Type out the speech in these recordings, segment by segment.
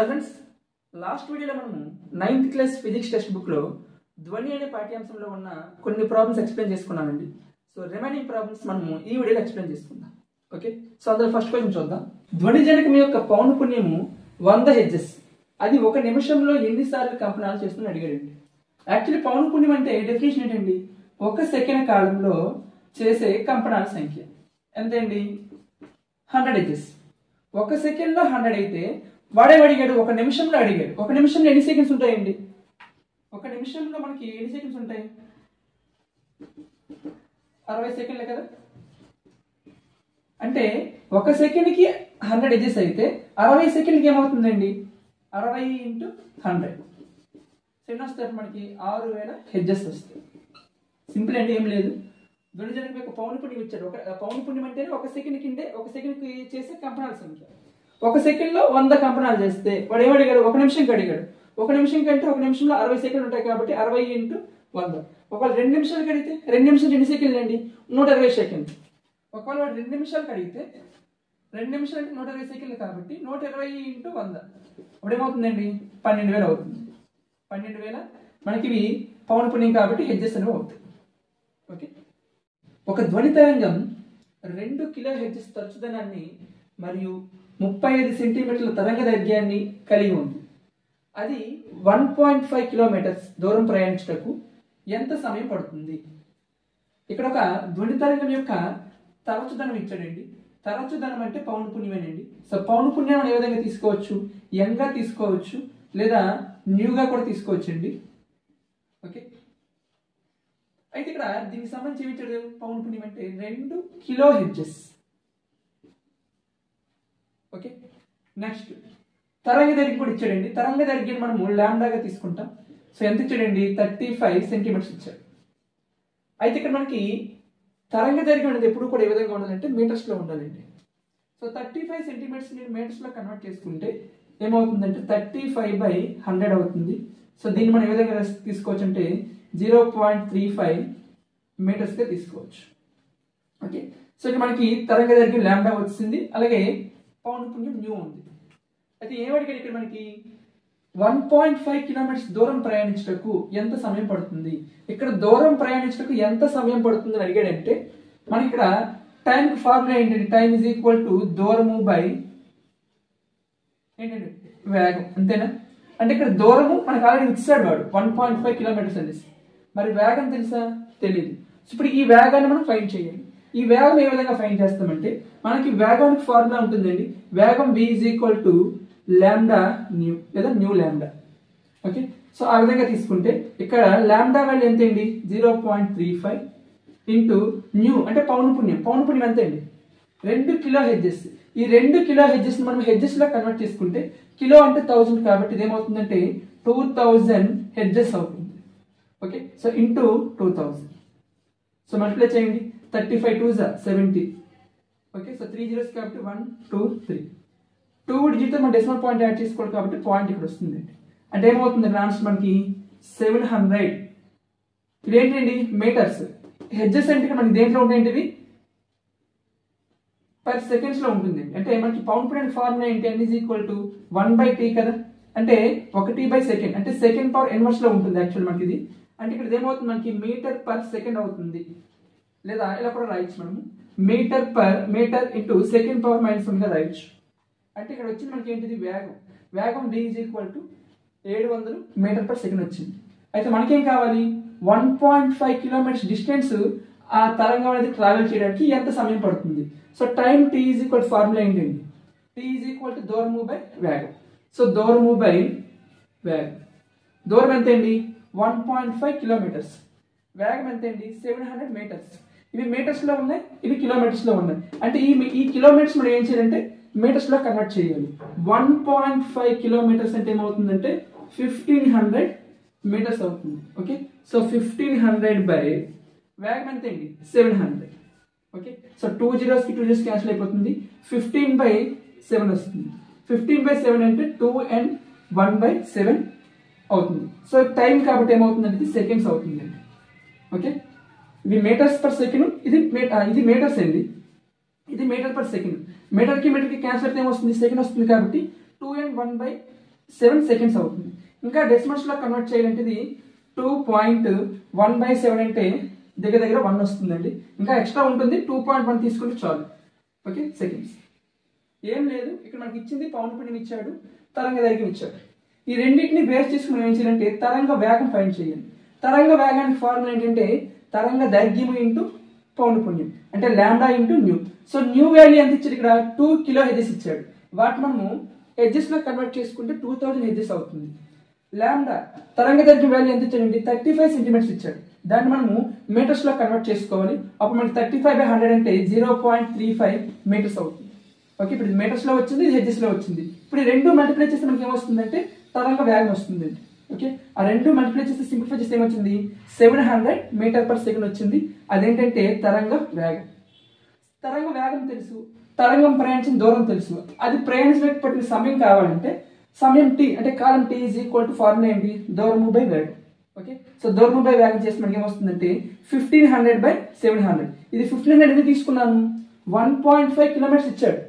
Hello friends, last వీడియోలో మనము 9th class physics text బుక్లో ధ్వని అనే పాఠ్యాంశంలో ఉన్న కొన్ని ప్రాబ్లమ్స్ ఎక్స్ప్లెయిన్ చేసుకున్నామండి. సో రిమైనింగ్ ప్రాబ్లమ్స్ మనము ఈ వీడియోలో ఎక్స్ప్లెయిన్ చేసుకుందాం. ఓకే, సో అందులో ఫస్ట్ క్వశ్చన్ చూద్దాం. ధ్వని జనకం యొక్క పౌనఃపున్యము 100 హెర్ట్జ్. అది ఒక నిమిషంలో ఎన్నిసార్లు కంపనాలు చేస్తుందని అడిగాడండి. యాక్చువల్లీ పౌనఃపున్యం అంటే డెఫినేషన్ ఏంటండి? ఒక సెకండ్ కాలంలో చేసే కంపనాల సంఖ్య ఎంతండి? 100 హెర్ట్జ్. ఒక సెకండ్లో 100 అయితే వాడే అడిగాడు, ఒక నిమిషంలో అడిగాడు. ఒక నిమిషంలో ఎన్ని సెకండ్స్ ఉంటాయండి? ఒక నిమిషంలో మనకి ఎన్ని సెకండ్స్ ఉంటాయి? 60 సెకండ్లే కదా. అంటే ఒక సెకండ్కి 100 హెర్ట్జ్ అయితే 60 సెకండ్కి ఏమవుతుందండి? 60 × 100 ఎన్ని వస్తాయి మనకి? 6000 హెర్ట్జ్ వస్తాయి. సింపుల్ అండి, ఏం లేదు. ధ్వని జనకం యొక్క పౌనఃపున్యం ఇచ్చాడు. ఒక పౌనఃపున్యం అంటే ఒక సెకండ్కి చేసే కంపనాల సంఖ్య. ఒక సెకండ్లో 100 కంపనాలు చేస్తే వాడు ఏమడిగాడు? ఒక నిమిషంకి అడిగాడు. ఒక నిమిషం కంటే ఒక నిమిషంలో 60 సెకండ్లు ఉంటాయి కాబట్టి 60 × 100. ఒకవేళ 2 నిమిషాలకు అడిగితే 2 నిమిషాలు ఎన్ని సెకండ్లు అండి? 120 సెకండ్లు. ఒకవేళ వాడు 2 నిమిషాలకు అడిగితే 2 నిమిషాలు అంటే 120 సెకండ్లు కాబట్టి 120 × 100 అప్పుడు ఏమవుతుందండి? 12,000 అవుతుంది. 12,000 మనకి ఇవి పౌనఃపున్యం కాబట్టి హెర్ట్జ్ అనేవి అవుతాయి. ఓకే, ఒక ధ్వని తరంగం 2 కిలోహెర్ట్జ్ తరచుదనాన్ని మరియు 35 సెంటీమీటర్ల తరంగ దైర్ఘ్యాన్ని కలిగి ఉంది. అది 1.5 కిలోమీటర్స్ దూరం ప్రయాణించటకు ఎంత సమయం పడుతుంది? ఇక్కడ ఒక ధ్వని తరంగం యొక్క తరచుదనం ఇచ్చాడండి. తరచుదనం అంటే పౌనఃపున్యమేనండి. సో పౌనఃపున్యం ఏ విధంగా తీసుకోవచ్చు? యంగా తీసుకోవచ్చు, లేదా న్యూగా కూడా తీసుకోవచ్చు అండి. ఓకే, అయితే ఇక్కడ దీనికి సంబంధించి ఏమి ఇచ్చాడు? పౌనఃపున్యం అంటే 2 కిలోహెర్ట్జ్. ఓకే, నెక్స్ట్ తరంగ దైర్ఘ్యం కూడా ఇచ్చాడండి. తరంగ దైర్ఘ్యం మనము లాంబ్డాగా తీసుకుంటాం. సో ఎంత ఇచ్చాడండి? 35 సెంటీమీటర్స్ ఇచ్చాడు. అయితే ఇక్కడ మనకి తరంగ దైర్ఘ్యం అనేది ఎప్పుడు కూడా ఏ విధంగా ఉండాలంటే మీటర్స్లో ఉండాలండి. సో 35 సెంటీమీటర్స్ నేను మీటర్స్లో కన్వర్ట్ చేసుకుంటే ఏమవుతుందంటే 35/100 అవుతుంది. సో దీన్ని మనం ఏ విధంగా తీసుకోవచ్చు అంటే 0.35 మీటర్స్గా తీసుకోవచ్చు. ఓకే, సో ఇక్కడ మనకి తరంగ దైర్ఘ్యం లాంబ్డా వచ్చింది, అలాగే పౌనఃపున్యం న్యూ ఉంది. అయితే ఏమడిగాడు ఇక్కడ మనకి? 1.5 కిలోమీటర్స్ దూరం ప్రయాణించటకు ఎంత సమయం పడుతుంది? ఇక్కడ దూరం ప్రయాణించటకు ఎంత సమయం పడుతుంది అని అడిగాడంటే మనకి ఇక్కడ టైంకి ఫార్ములా ఏంటంటే టైం ఈజ్ ఈక్వల్ టు దూరము బై ఏంటంటే వేగం, అంతేనా? అంటే ఇక్కడ దూరము మనకు ఆల్రెడీ ఇచ్చాడు వాడు 1.5 కిలోమీటర్స్ అనేసి. మరి వేగం తెలుసా? తెలియదు. సో ఇప్పుడు ఈ వేగాన్ని మనం ఫైండ్ చేయాలి. ఈ వేగం ఏ విధంగా ఫైండ్ చేస్తామంటే మనకి వేగానికి ఫార్ములా ఉంటుందండి. వేగం v is equal to lambda new లేదా న్యూ లాంబ్డా. ఓకే, సో ఆ విధంగా తీసుకుంటే ఇక్కడ లాంబ్డా వాల్యూ ఎంత అండి? 0.35 ఇంటూ న్యూ అంటే పౌనఃపున్యం. పౌనఃపున్యం ఎంత అండి? 2 కిలోహెర్ట్జ్. ఈ 2 కిలోహెర్ట్జ్ మనం హెర్ట్జ్ లో కన్వర్ట్ చేసుకుంటే కిలో అంటే 1000 కాబట్టి ఇదేమవుతుందంటే 2000 హెర్ట్జ్ అవుతుంది. Okay, so into 2000. So multiply చేయండి. 35 2s are 70. Okay, so 3 zeros కాబట్టి 1 2 3. 2 డిజిట్ మనం డెసిమల్ పాయింట్ యాడ్ చేసుకోవాలి కాబట్టి పాయింట్ ఇక్కడ వస్తుంది. అంటే ఏమవుతుంది? ఆన్సర్ మనకి 700. ఇవేంటండి? మీటర్స్. హెర్ట్జ్ అంటే మనకి దేంట్లో ఉంటాయండి? ఇవి పర్ సెకండ్స్ లో ఉంటుంది. అంటే మనకి పౌనఃపున్యం ఫార్ములా ఏంటి? n is equal to 1/t కదా. అంటే 1/సెకండ్ అంటే సెకండ్ పవర్ ఇన్వర్స్ లో ఉంటుంది యాక్చువల్ మనకి ఇది. అంటే ఇక్కడ ఏమవుతుంది? మనకి మీటర్ పర్ సెకండ్ అవుతుంది. లేదా ఇలా కూడా రాయొచ్చు మనము, మీటర్ ఇంటూ సెకండ్ పవర్ -1 గా రాయొచ్చు. అంటే ఇక్కడ వచ్చింది మనకి ఏంటిది? వేగం. వేగం v is equal to 700 metre per second వచ్చింది. అయితే మనకేం కావాలి? 1.5 కిలోమీటర్స్ డిస్టెన్స్ ఆ తరంగం అనేది ట్రావెల్ చేయడానికి ఎంత సమయం పడుతుంది? So time t is equal formula ఏంటండి? t ఈజ్ ఈక్వల్ టు దూరము బై వేగం. సో దూరము బై వేగం. దూరం ఎంత అండి? 1.5 కిలోమీటర్స్. వేగం ఎంత అండి? 700 మీటర్స్. ఇవి మీటర్స్ లో ఉన్నాయి, ఇవి కిలోమీటర్స్ లో ఉన్నాయి. అంటే ఈ కిలోమీటర్స్ మనం ఏం చేయాలంటే మీటర్స్ లో కన్వర్ట్ చేయాలి. 1.5 కిలోమీటర్స్ అంటే ఏమవుతుందంటే 1500 మీటర్స్ అవుతుంది. ఓకే, సో 1500 బై వేగం ఎంత అండి? 700. ఓకే, సో 2 zeros కి 2 zeros క్యాన్సిల్ అయిపోతుంది. 15/7 వస్తుంది. 15/7 అంటే 2 and 1/7 అవుతుంది. సో టైం కాబట్టి ఏమవుతుందంటే సెకండ్స్ అవుతుందండి. ఓకే, ఇది మీటర్స్ పర్ సెకండ్, ఇది మీటర్స్ అండి, ఇది మీటర్ పర్ సెకండ్. మీటర్ కి క్యాన్సిల్ అయితే ఏమొస్తుంది? సెకండ్ వస్తుంది కాబట్టి 2 and 1/7 7 సెకండ్స్ అవుతుంది. ఇంకా డెసిమల్స్లో కన్వర్ట్ చేయాలంటే ఇది 2.1/7 అంటే దగ్గర దగ్గర 1 వస్తుందండి. ఇంకా ఎక్స్ట్రా ఉంటుంది, 2.1 తీసుకుంటే చాలు. Okay, seconds. ఏం లేదు, ఇక్కడ మనకి ఇచ్చింది పౌనఃపున్యం ఇచ్చాడు, తరంగ దైర్ఘ్యం ఇచ్చాడు. ఈ రెండింటిని బేస్ చేసుకుని మనం ఏం చేయాలంటే తరంగ వేగం ఫైండ్ చేయాలి. తరంగ వేగానికి ఫార్ములా ఏంటంటే తరంగ దైర్ఘ్యం ఇంటూ పౌనఃపున్యం, అంటే lambda into new. So new value ఎంత ఇచ్చాడు, ఇక్కడ 2 కిలో హెర్ట్జ్ ఇచ్చాడు. వాటి మనము హెర్ట్జ్లో కన్వర్ట్ చేసుకుంటే 2000 హెర్ట్జ్ అవుతుంది. లాంబ్డా తరంగ దైర్ఘ్యం వాల్యూ ఎంత ఇచ్చాడండి, 35 సెంటీమీటర్స్ ఇచ్చాడు. దాన్ని మనము మీటర్స్లో కన్వర్ట్ చేసుకోవాలి. అప్పుడు మనకి 35/100 అంటే 0.35 మీటర్స్ అవుతుంది. ఓకే, ఇప్పుడు ఇది మీటర్స్లో వచ్చింది, ఇది హెర్ట్జ్లో వచ్చింది. ఇప్పుడు ఈ రెండు మల్టిప్లై చేస్తే మనకి ఏమొస్తుందంటే తరంగ వేగం వస్తుందండి. ఓకే, ఆ రెండు మల్టిప్లై చేస్తే సింప్లిఫై చేస్తే ఏమొచ్చింది, 700 మీటర్ పర్ సెకండ్ వచ్చింది. అదేంటంటే తరంగ వేగం. తరంగ వేగం తెలుసు, తరంగం ప్రయాణించిన దూరం తెలుసు. అది ప్రయాణించడానికి పట్టిన సమయం కావాలంటే సమయం t అంటే కాలం t is equal to formula ఏంటి, దూరము బై వేగం. ఓకే, సో దూరము బై వేగం చేస్తే మనకి ఏమొస్తుందంటే 1500/700. ఇది 1500 ఎందుకు తీసుకున్నాను, 1.5 కిలోమీటర్స్ ఇచ్చాడు.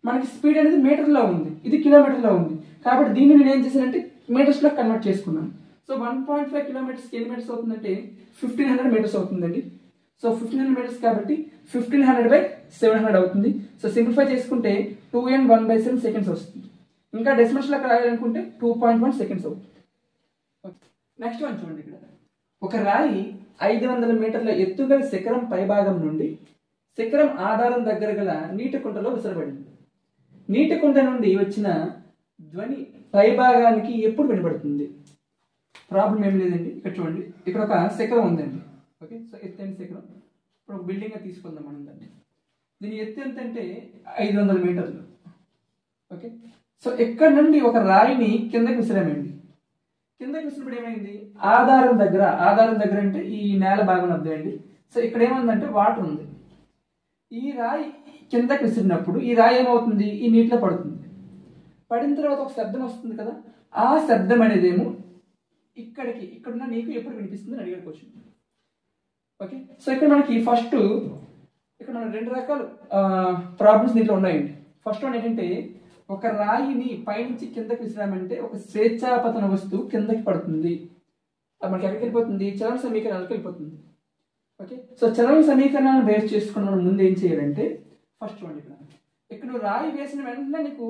మనకి స్పీడ్ అనేది మీటర్లో ఉంది, ఇది కిలోమీటర్లో ఉంది. కాబట్టి దీన్ని నేను ఏం చేశానంటే మీటర్స్లో కన్వర్ట్ చేసుకున్నాను. సో 1.5 కిలోమీటర్స్కి ఎన్ని మీటర్స్ అవుతుందంటే 1500 మీటర్స్ అవుతుందండి. సో 1500 మీటర్స్ కాబట్టి 1500/700 అవుతుంది. సో సింప్లిఫై చేసుకుంటే 2n1/7 సెకండ్స్ వస్తుంది. ఇంకా డెసిమల్స్లో రాయాలనుకుంటే 2.1 సెకండ్స్ అవుతుంది. నెక్స్ట్ వన్ చూడండి, ఇక్కడ ఒక రాయి 500 మీటర్ల ఎత్తుగల శిఖరం పైభాగం నుండి శిఖరం ఆధారం దగ్గర గల నీటి కుంటలో విసరబడింది. నీటి కుంట నుండి వచ్చిన ధ్వని పైభాగానికి ఎప్పుడు వినబడుతుంది? ప్రాబ్లం ఏం లేదండి. ఇక్కడ చూడండి, ఇక్కడ ఒక శిఖరం ఉందండి. ఓకే, సో ఎత్తైన శిఖరం. ఇప్పుడు ఒక బిల్డింగ్ తీసుకుందాం మనం దాన్ని. దీని ఎత్తు ఎంత అంటే 500 మీటర్లు. ఓకే, సో ఇక్కడ నుండి ఒక రాయిని కిందకి విసిరామండి. కిందకి విసిరినప్పుడు ఏమైంది, ఆధారం దగ్గర అంటే ఈ నేల భాగం అర్థమండి. సో ఇక్కడ ఏముందంటే వాటర్ ఉంది. ఈ రాయి కిందకి విసిరినప్పుడు ఈ రాయి ఏమవుతుంది, ఈ నీటిలో పడుతుంది. పడిన తర్వాత ఒక శబ్దం వస్తుంది కదా, ఆ శబ్దం అనేదేమో ఇక్కడున్న నీకు ఎప్పుడు వినిపిస్తుంది అని అడిగాడు క్వశ్చన్. ఓకే, సో ఇక్కడ మనకి ఫస్ట్ ఇక్కడ మన 2 రకాల ప్రాబ్లమ్స్ దీంట్లో ఉన్నాయండి. ఫస్ట్ వన్ ఏంటంటే ఒక రాయిని పైనుంచి కిందకి విసిరామంటే ఒక స్వేచ్ఛాపతన వస్తువు కిందకి పడుతుంది. అది మనకి ఎక్కడికి వెళ్ళిపోతుంది, చలన సమీకరణాలకు వెళ్ళిపోతుంది. ఓకే, సో చలన సమీకరణాలను బేస్ చేసుకుని మనం ముందు ఏం చేయాలంటే ఫస్ట్ వన్ ఇక్కడ నువ్వు రాయి వేసిన వెంటనే నీకు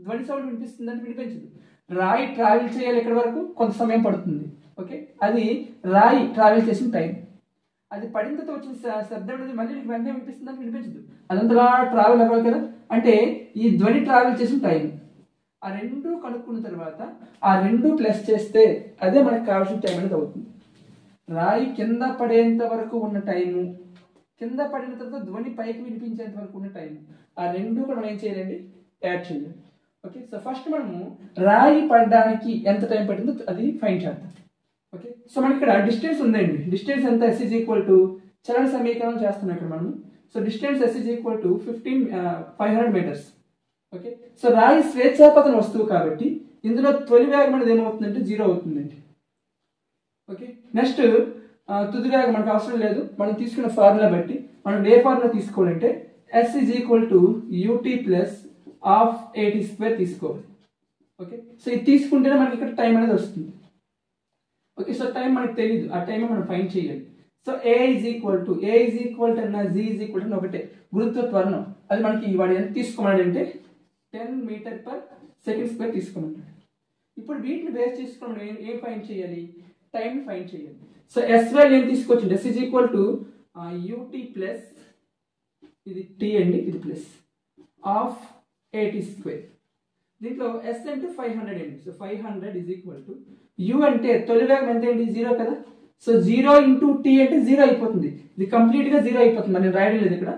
ధ్వని సౌండ్ వినిపిస్తుంది అంటే వినిపించదు. రాయి ట్రావెల్ చేయాలి ఎక్కడి వరకు, కొంత సమయం పడుతుంది. ఓకే, అది రాయి ట్రావెల్ చేసిన టైం. అది పడిన తర్వాత వచ్చిన శబ్దం అనేది మళ్ళీ నీకు వెంటనే వినిపిస్తుంది అంటే వినిపించదు. అదంతలా ట్రావెల్ అవ్వాలి కదా, అంటే ఈ ధ్వని ట్రావెల్ చేసిన టైం. ఆ రెండు కనుక్కున్న తర్వాత ఆ రెండు ప్లస్ చేస్తే అదే మనకు కావాల్సిన టైం అనేది అవుతుంది. రాయి కింద పడేంత వరకు ఉన్న టైము, కింద పడిన తర్వాత ధ్వని పైకి వినిపించేంత వరకు ఉన్న టైం, ఆ రెండు కూడా మనం ఏం చేయాలండి, యాడ్ చేయాలి. ఓకే, సో ఫస్ట్ మనము రాయి పడడానికి ఎంత టైం పట్టిందో అది ఫైండ్ చేద్దాం. ఓకే, సో మనకి ఇక్కడ డిస్టెన్స్ ఉందండి. డిస్టెన్స్ ఎంత, s ఈజ్ ఈక్వల్ టు చలన సమీకరణం చేస్తున్నాం ఇక్కడ మనము. So distance s is equal to 500 metres. Okay, so రాయి స్వేచ్ఛాపతన వస్తువు కాబట్టి ఇందులో తొలి వేగం అనేది ఏమవుతుందంటే 0 అవుతుందండి. ఓకే, నెక్స్ట్ తుది వేగం మనకు అవసరం లేదు. మనం తీసుకున్న ఫార్ములా బట్టి మనం ఏ ఫార్ములా తీసుకోవాలంటే s is equal to ut plus half at² తీసుకోవాలి. ఓకే, సో ఇది తీసుకుంటేనే మనకి ఇక్కడ టైం అనేది వస్తుంది. ఓకే, సో టైం మనకు తెలియదు, ఆ టైం మనం ఫైండ్ చేయాలి. So a is equal to అన్న z ఈజ్ ఈక్వల్ టు ఒకటే గురుత్వ త్వరణం. అది మనకి వాడు ఎంత తీసుకోమన్నాడంటే 10 మీటర్ పర్ సెకండ్ స్క్వేర్ తీసుకోమన్నాడు. ఇప్పుడు వీటిని బేస్ చేసుకుని మనం ఏం ఫైండ్ చేయాలి, టైం ఫైండ్ చేయాలి. సో s వాల్యూ ఏం తీసుకోవచ్చు, s is equal to ut plus ఇది t అండి, ఇది ప్లస్ హాఫ్ at². దీంట్లో s అంటే 500 అండి. So 500 is equal to u అంటే తొలి వేగం ఎంత అండి, 0 కదా. సో 0 ఇంటూ t అంటే 0 అయిపోతుంది. ఇది కంప్లీట్ గా 0 అయిపోతుంది, నేను రాయడం లేదు ఇక్కడ.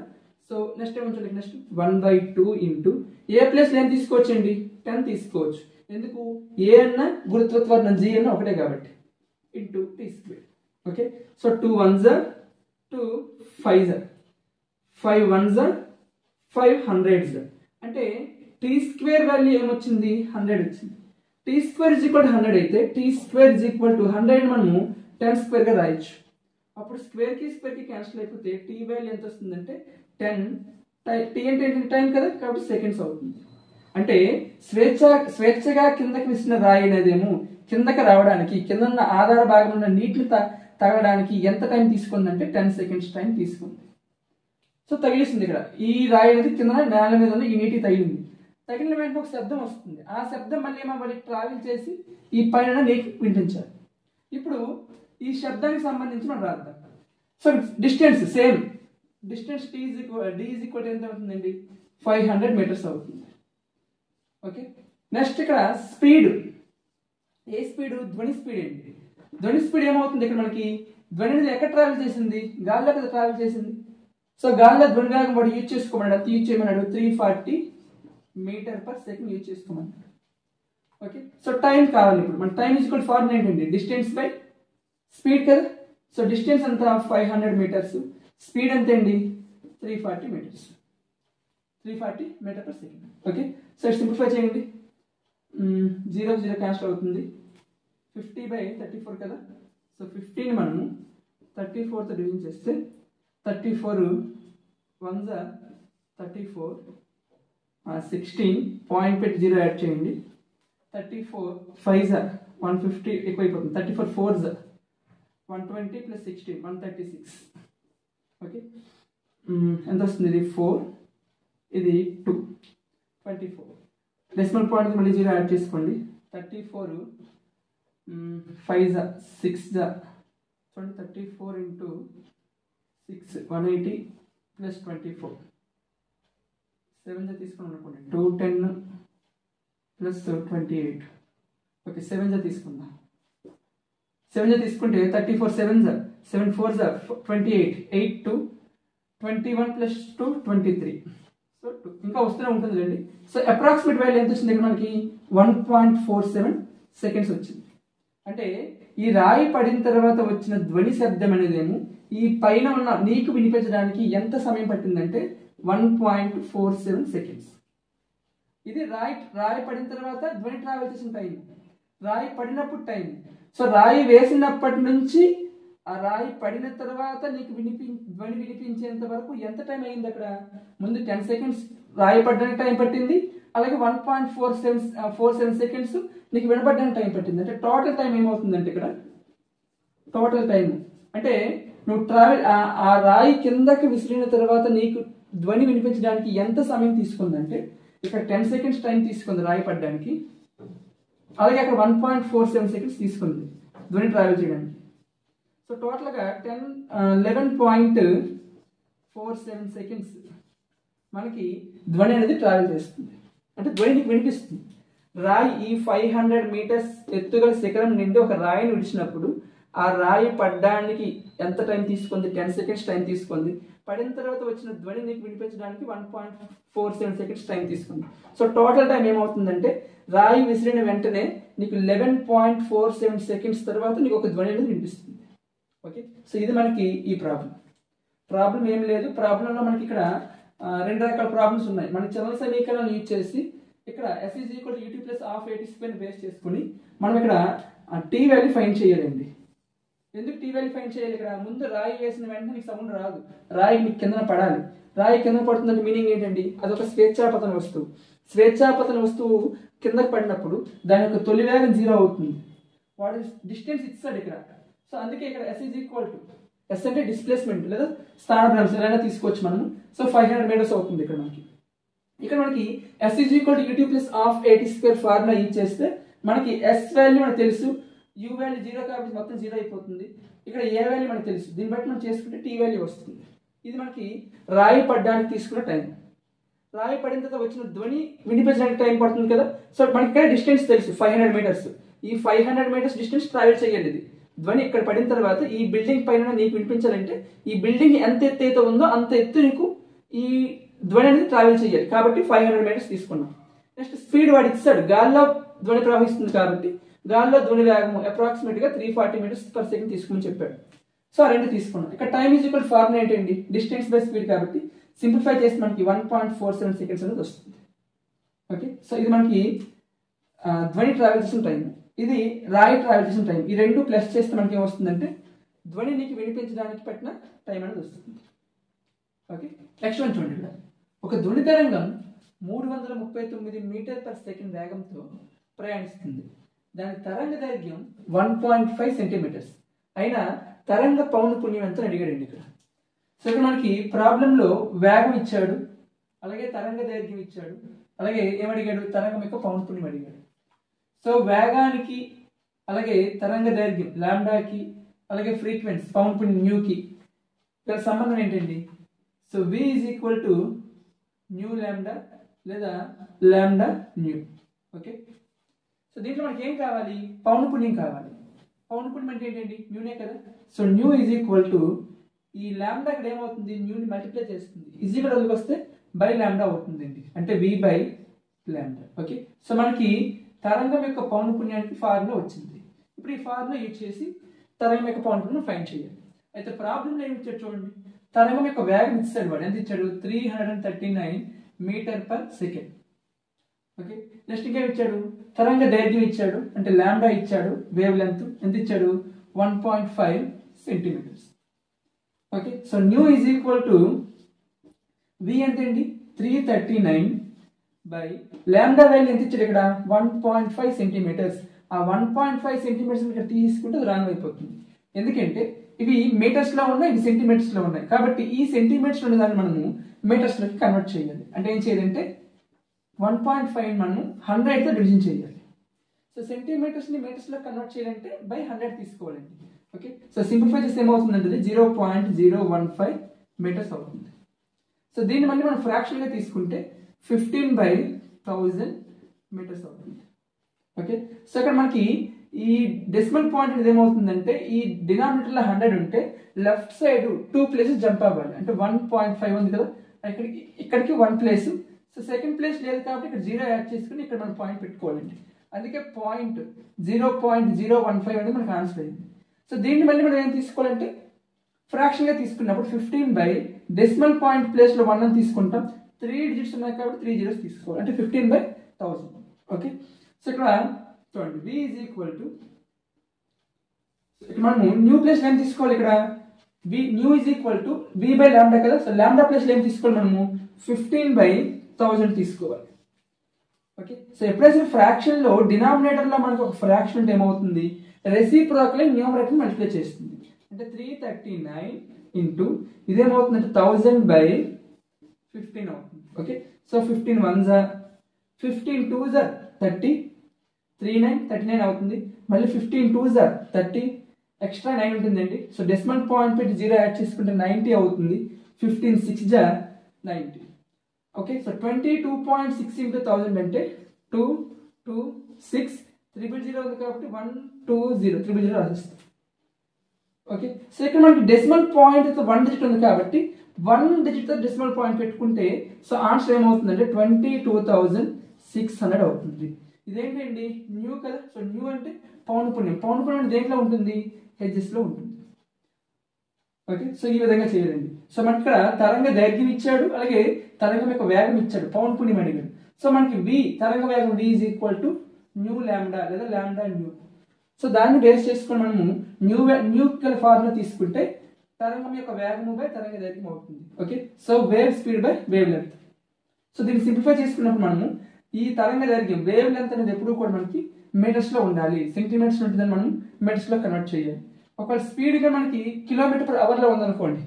సో నెక్స్ట్ ఏమంటే నెక్స్ట్ 1/2 ఇంటూ a ప్లస్ ఏం తీసుకోవచ్చు అండి, 10 తీసుకోవచ్చు. ఎందుకు, a అన్న గురుత్వ త్వరణం, g అన్న ఒకటే కాబట్టి, into t². Okay, so 2 1s 2 5s 5 1s 5 100s అంటే t² వాల్యూ ఏమొచ్చింది, 100 వచ్చింది. t² ఈజ్ ఈక్వల్ టు 100 అయితే t² ఈజ్ ఈక్వల్ టు 100 మనము 10² గా రాయొచ్చు. అప్పుడు స్క్వేర్ కి క్యాన్సిల్ అయిపోతే t వాల్యూ ఎంత వస్తుందంటే 10. t అంటే టైం కదా, కాబట్టి సెకండ్స్ అవుతుంది. అంటే స్వేచ్ఛగా కిందకి విసిన రాయి అనేదేమో కిందకి రావడానికి కింద ఉన్న ఆధార భాగం ఉన్న నీటిని తగలడానికి ఎంత టైం తీసుకుందంటే 10 సెకండ్స్ టైం తీసుకుంది. సో తగిలిస్తుంది. ఇక్కడ ఈ రాయి అనేది కింద నేల మీద ఉన్న ఈ నీటికి తగిలింది. తగిలిన వెంటనే ఒక శబ్దం వస్తుంది. ఆ శబ్దం మళ్ళీ ఏమో ట్రావెల్ చేసి ఈ పైన నీటికి వినిపించాలి. ఇప్పుడు ఈ శబ్దానికి సంబంధించి మనం రాద్దాం. So distance same distance d is equal ఎంత అవుతుందండి 500 మీటర్స్ అవుతుంది. ఓకే, నెక్స్ట్ ఇక్కడ స్పీడ్, ఏ స్పీడ్? ధ్వని స్పీడ్ అండి. ధ్వని స్పీడ్ ఏమవుతుంది? ఇక్కడ మనకి ధ్వని అనేది ఎక్కడ ట్రావెల్ చేసింది? గాల్లో కదా ట్రావెల్ చేసింది. సో గాల్లో ధ్వని వేగం వాడు యూజ్ చేసుకోమన్నాడు. అది యూజ్ చేయమన్నాడు 340 మీటర్ పర్ సెకండ్ యూజ్ చేసుకోమన్నాడు. ఓకే, సో టైం కావాలి. ఇప్పుడు మన టైం ఈజ్ ఈక్వల్ ఫార్ములా ఏంటండి? డిస్టెన్స్ బై స్పీడ్ కదా. సో డిస్టెన్స్ అంతా 500 మీటర్స్, స్పీడ్ ఎంత అండి 340 meters, 340 meter per second. Okay, so simplify చేయండి. 0 0 క్యాన్సిల్ అవుతుంది. 50/34 కదా. సో 15 మనము 34తో డివిజన్ చేస్తే 34 1 34 16 పాయింట్ పెట్టి 0 యాడ్ చేయండి. 34 5 150 ఎక్కువైపోతుంది. 34 4 120 ప్లస్ 16 136. ఓకే, ఎంత వస్తుంది? ఇది 4, ఇది 2, 24. డెసిమల్ పాయింట్ మళ్ళీ 0 యాడ్ చేసుకోండి. 34 5 6 చూడండి. 34 ఇంటూ 6 180 ప్లస్ 24 7 తీసుకున్నాం అనుకోండి. 210 ప్లస్ 28. ఓకే, 7 తీసుకుందాం. 7 తీసుకుంటే 34 7 7 4 28 8 2 21 ప్లస్ 2 23. సో 2 ఇంకా వస్తూనే ఉంటుంది అండి. సో అప్రాక్సిమేట్ వాల్యూ ఎంత వచ్చింది? ఇక్కడ మనకి 1.47 సెకండ్స్ వచ్చింది. అంటే ఈ రాయి పడిన తర్వాత వచ్చిన ధ్వని శబ్దం అనేదేమో ఈ పైన ఉన్న నీకు వినిపించడానికి ఎంత సమయం పట్టిందంటే 1.47 సెకండ్స్. ఇది రాయి పడిన తర్వాత ధ్వని ట్రావెల్ చేసిన టైం, రాయి పడినప్పుడు టైం. సో రాయి వేసినప్పటి నుంచి ఆ రాయి పడిన తర్వాత నీకు ధ్వని వినిపించేంత వరకు ఎంత టైం అయింది? అక్కడ ముందు 10 సెకండ్స్ రాయి పడడానికి టైం పట్టింది, అలాగే 1.47 సెకండ్స్ నీకు వినపడడానికి టైం పట్టింది. అంటే టోటల్ టైం ఏమవుతుందంటే ఇక్కడ టోటల్ టైం అంటే నువ్వు ఆ రాయి కిందకి విసిరిన తర్వాత నీకు ధ్వని వినిపించడానికి ఎంత సమయం తీసుకుందంటే ఇక్కడ 10 సెకండ్స్ టైం తీసుకుంది రాయి పడడానికి, అలాగే అక్కడ 1.47 సెకండ్స్ తీసుకుంది ధ్వని ట్రావెల్ చేయడానికి. సో టోటల్గా 11.47 సెకండ్స్ మనకి ధ్వని అనేది ట్రావెల్ చేస్తుంది. అంటే ధ్వని నీకు వినిపిస్తుంది. రాయి ఈ 500 మీటర్స్ ఎత్తుగల శిఖరం నుండి ఒక రాయిని విడిచినప్పుడు ఆ రాయి పడ్డానికి ఎంత టైం తీసుకుంది? 10 సెకండ్స్ టైం తీసుకుంది. పడిన తర్వాత వచ్చిన ధ్వని నీకు వినిపించడానికి 1.47 సెకండ్స్ టైం తీసుకుంది. సో టోటల్ టైం ఏమవుతుందంటే రాయి విసిరిన వెంటనే నీకు 11.47 సెకండ్స్ తర్వాత నీకు ఒక ధ్వని అనేది వినిపిస్తుంది. ఓకే, సో ఇది మనకి ఈ ప్రాబ్లం ఏం లేదు. ప్రాబ్లంలో మనకి ఇక్కడ 2 రకాల ప్రాబ్లమ్స్ ఉన్నాయి. మన చలన సమీకరణాలను యూజ్ చేసి ఇక్కడ s = ut + ½ at² బేస్ చేసుకుని మనం ఇక్కడ t వాల్యూ ఫైండ్ చేయాలండి. ఎందుకు t వాల్యూ ఫైండ్ చేయాలి? ఇక్కడ ముందు రాయి వేసిన వెంటనే నీకు సౌండ్ రాదు, రాయి నీకు కిందన పడాలి. రాయి కింద పడుతుందంటే మీనింగ్ ఏంటండి? అదొక స్వేచ్ఛాపతన వస్తువు. స్వేచ్ఛాపతన వస్తువు కిందకి పడినప్పుడు దాని యొక్క తొలి వేగం 0 అవుతుంది. వాడు డిస్టెన్స్ ఇస్తాడు ఇక్కడ. సో అందుకే ఇక్కడ s అంటే డిస్ప్లేస్మెంట్ లేదా స్థానభ్రంశం ఎలా తీసుకోవచ్చు మనము. సో 500 మీటర్స్ అవుతుంది ఇక్కడ మనకి. ఇక్కడ మనకి s = ut + ½ at² formula use చేస్తే మనకి s వాల్యూ మనకు తెలుసు, u వాల్యూ 0 కాబట్టి మొత్తం 0 అయిపోతుంది. ఇక్కడ a వాల్యూ మనకు తెలుసు, దీన్ని బట్టి మనం చేసుకుంటే t వాల్యూ వస్తుంది. ఇది మనకి రాయి పడడానికి తీసుకున్న టైం. రాయి పడిన తర్వాత వచ్చిన ధ్వని వినిపించడానికి టైం పడుతుంది కదా. సో మనకి ఇక్కడ డిస్టెన్స్ తెలుసు 500 మీటర్స్. ఈ 500 మీటర్స్ డిస్టెన్స్ ట్రావెల్ చేయాలి. ఇది ధ్వని ఇక్కడ పడిన తర్వాత ఈ బిల్డింగ్ పైన నీకు వినిపించాలంటే ఈ బిల్డింగ్ ఎంత ఎత్తు అయితే ఉందో అంత ఎత్తు నీకు ఈ ధ్వని అనేది ట్రావెల్ చేయాలి. కాబట్టి 500 మీటర్స్ తీసుకున్నాం. నెక్స్ట్ స్పీడ్ వాడు ఇస్తాడు, గాల్లో ధ్వని ప్రవహిస్తుంది కాబట్టి గాల్లో ధ్వని వేగం అప్రాక్సిమేట్గా 340 మీటర్స్ పర్ సెకండ్ తీసుకోమని చెప్పాడు. సో ఆ రెండు తీసుకున్నాం. ఇక్కడ టైం ఈజ్ ఈక్వల్ ఫార్ములా ఏంటండి? డిస్టెన్స్ బై స్పీడ్ కాబట్టి సింప్లిఫై చేసి మనకి 1.47 సెకండ్స్ అనేది వస్తుంది. ఓకే, సో ఇది మనకి ధ్వని ట్రావెల్ చేసిన టైం, ఇది రాయి ట్రావెల్ చేసిన టైం. ఈ రెండు ప్లస్ చేస్తే మనకి ఏమొస్తుందంటే ధ్వని నీకు వినిపించడానికి పట్టిన టైం అనేది వస్తుంది. ఓకే, నెక్స్ట్ వన్ చూడండి. ఇక్కడ ఒక ధ్వని తరంగం 339 మీటర్ పర్ సెకండ్ వేగంతో ప్రయాణిస్తుంది. దాని తరంగ దైర్ఘ్యం 1.5 సెంటీమీటర్స్. అయినా తరంగ పౌనఃపున్యం ఎంత అడిగాడండి ఇక్కడ. సో ఇక్కడ మనకి ప్రాబ్లంలో వేగం ఇచ్చాడు, అలాగే తరంగ దైర్ఘ్యం ఇచ్చాడు, అలాగే ఏమడిగాడు, తరంగం యొక్క పౌనఃపున్యం అడిగాడు. సో వేగానికి అలాగే తరంగ దైర్ఘ్యం లాంబ్డాకి అలాగే ఫ్రీక్వెన్సీ పౌనఃపున్యం న్యూకి ఇక్కడ సంబంధం ఏంటండి. So v is equal to new lambda లేదా లాంబ్డా న్యూ. ఓకే, సో దీంట్లో మనకి ఏం కావాలి, పౌనఃపున్యం కావాలి. పౌనఃపున్యం అంటే ఏంటండి, న్యూనే కదా. So nu is equal to ఈ లాంబ్డా ఇక్కడ ఏమవుతుంది, న్యూని మల్టిప్లై చేస్తుంది, ఈజ్ ఇక్కడ వస్తే బై లాంబ్డా అవుతుందండి, అంటే v by lambda. Okay, so మనకి తరంగం యొక్క పౌనఃపున్యానికి ఫార్ములా వచ్చింది. ఇప్పుడు ఈ ఫార్ములా యూజ్ చేసి తరంగం యొక్క పౌనఃపున్యం ఫైండ్ చేయాలి. అయితే ప్రాబ్లంలో ఏమి ఇచ్చాడు చూడండి, తరంగం యొక్క వేగం ఇచ్చాడు, వాడు ఎంత ఇచ్చాడు, 339 metre per second. Okay, next ఇంకేం ఇచ్చాడు, తరంగ దైర్ఘ్యం ఇచ్చాడు, అంటే లాంబ్డా ఇచ్చాడు, వేవ్ లెంత్ ఎంత ఇచ్చాడు, 1.5 centimetres. Okay, so nu is equal to v ఎంత అండి, 339 బై లాంబ్డా వాల్యూ ఎంత ఇచ్చాడు ఇక్కడ, 1.5 సెంటీమీటర్స్. ఆ 1.5 సెంటీమీటర్స్ ఇక్కడ తీసుకుంటే అది రాంగ్ అయిపోతుంది, ఎందుకంటే ఇవి మీటర్స్ లో ఉన్నాయి, ఇవి సెంటీమీటర్స్ లో ఉన్నాయి. కాబట్టి ఈ సెంటీమీటర్స్ లో దాన్ని మనము మీటర్స్ లోకి కన్వర్ట్ చేయాలి. అంటే ఏం చేయాలంటే 1.5 మనము 100 తో డివిజన్ చేయాలి. సో సెంటీమీటర్స్ ని మీటర్స్ లో కన్వర్ట్ చేయాలంటే బై 100 తీసుకోవాలండి. ఓకే, సో సింప్లిఫై చేస్తే ఏమవుతుందంటే 0.015 మీటర్స్ అవుతుంది. సో దీన్ని మళ్ళీ మనం ఫ్రాక్షన్ గా తీసుకుంటే 15/1000 మీటర్స్ అవుతుంది. ఓకే, సో ఇక్కడ మనకి ఈ డెసిమల్ పాయింట్ అనేది ఏమవుతుందంటే ఈ డినామినేటర్ లో 100 ఉంటే లెఫ్ట్ సైడ్ 2 ప్లేసెస్ జంప్ అవ్వాలి. అంటే 1.5 ఉంది కదా, ఇక్కడికి 1 ప్లేస్. సో సెకండ్ ప్లేస్ లేదు కాబట్టి ఇక్కడ 0 యాడ్ చేసుకుని ఇక్కడ మనం పాయింట్ పెట్టుకోవాలండి. అందుకే పాయింట్ 0.015 అనేది మనకు ఆన్సర్ అయింది. సో దీన్ని మళ్ళీ మనం ఏం తీసుకోవాలంటే ఫ్రాక్షన్ గా తీసుకున్నప్పుడు 15 బై డెసిమల్ పాయింట్ ప్లేస్ లో 1 అని తీసుకుంటాం. 3 డిజిట్స్ ఉన్నాయి కాబట్టి 3 జీరోస్ తీసుకోవాలి, అంటే 15/1000. ఓకే, సో ఇక్కడ చూడండి v ఈజ్ ఈక్వల్ టు మనము న్యూ ప్లేస్ ఏం తీసుకోవాలి, ఇక్కడ new is equal to v by lambda కదా. సో లాంబ్డా ప్లేస్ ఏం తీసుకోవాలి, మనము 15/1000 తీసుకోవాలి. ఓకే, సో ఎప్పుడైతే ఫ్రాక్షన్ లో డినామినేటర్ లో మనకు ఒక ఫ్రాక్షన్ ఉంటే ఏమవుతుంది, రెసిప్రోకల్ న్యూమరేటర్ మల్టిప్లై చేస్తుంది. అంటే 339 ఇంటూ ఇదేమవుతుందంటే 1000/15 అవుతుంది. ఓకే, సో 15 1s 15 2s 30 39 అవుతుంది. మళ్ళీ 15 2s 30 ఎక్స్ట్రా 9 ఉంటుందండి. సో డెసిమల్ పాయింట్ పెట్టి 0 యాడ్ చేసుకుంటే 90 అవుతుంది. 15 6s 90. ఓకే, సో 22.6 ఇంటూ 1000 అంటే 226 000 ఉంది కాబట్టి 120 000 రాసేస్తాం. ఓకే, సో ఇక్కడ మనకి డెసిమల్ పాయింట్ 1 డిజిట్ ఉంది కాబట్టి 1 డిజిట్ తో డెసిమల్ పాయింట్ పెట్టుకుంటే సో ఆన్సర్ ఏమవుతుందంటే 22,600 అవుతుంది. ఇదేంటండి, న్యూ కదా. సో న్యూ అంటే పౌనఃపున్యం. పౌనఃపున్యం దేంట్లో ఉంటుంది, హెడ్జెస్ లో ఉంటుంది. ఓకే, సో ఈ విధంగా చేయాలండి. సో మనకి ఇక్కడ తరంగ దైర్ఘ్యం ఇచ్చాడు, అలాగే తరంగం యొక్క వేగం ఇచ్చాడు, పౌనఃపున్యం అడిగాడు. సో మనకి v తరంగ వేగం v is equal to new lambda లేదా లాంబ్డా న్యూ. సో దాన్ని బేస్ చేసుకొని మనము న్యూ ఫార్ములా తీసుకుంటే తరంగం యొక్క వేగము బై తరంగ దైర్ఘ్యం అవుతుంది. Okay, so wave speed by wave length. So దీన్ని సింప్లిఫై చేసుకున్నప్పుడు మనము ఈ తరంగ దైర్ఘ్యం వేవ్ లెంత్ అనేది ఎప్పుడు కూడా మనకి మీటర్స్ లో ఉండాలి, సెంటీమీటర్స్ ఉంటుందని మనం మీటర్స్ లో కన్వర్ట్ చేయాలి. ఒకవేళ స్పీడ్ గా మనకి కిలోమీటర్/అవర్ లో ఉందనుకోండి,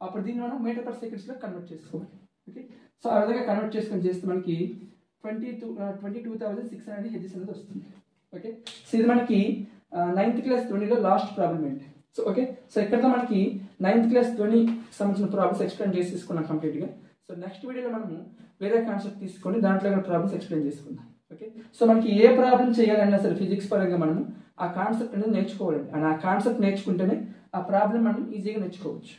అప్పుడు దీన్ని మనం మీటర్ పర్ సెకండ్స్ లో కన్వర్ట్ చేసుకోవాలి. ఓకే, సో ఆ విధంగా కన్వర్ట్ చేసుకొని చేస్తే మనకి 22,600 హెడ్జెస్ అనేది వస్తుంది. ఓకే, సో ఇది మనకి 9th క్లాస్ ధ్వనిలో లాస్ట్ ప్రాబ్లం ఏంటి. సో ఓకే, సో ఇక్కడతో మనకి 9th క్లాస్ ధ్వని సంబంధించిన ప్రాబ్లమ్స్ ఎక్స్ప్లెయిన్ చేసి తీసుకున్నాం కంప్లీట్ గా. సో నెక్స్ట్ వీడియోలో మనము వేరే కాన్సెప్ట్ తీసుకొని దాంట్లో ప్రాబ్లమ్స్ ఎక్స్ప్లెయిన్ చేసుకుందాం. ఓకే, సో మనకి ఏ ప్రాబ్లం చేయాలన్నా సరే ఫిజిక్స్ పరంగా మనము ఆ కాన్సెప్ట్ అనేది నేర్చుకోవాలండి. అండ్ ఆ కాన్సెప్ట్ నేర్చుకుంటేనే ఆ ప్రాబ్లం మనం ఈజీగా నేర్చుకోవచ్చు.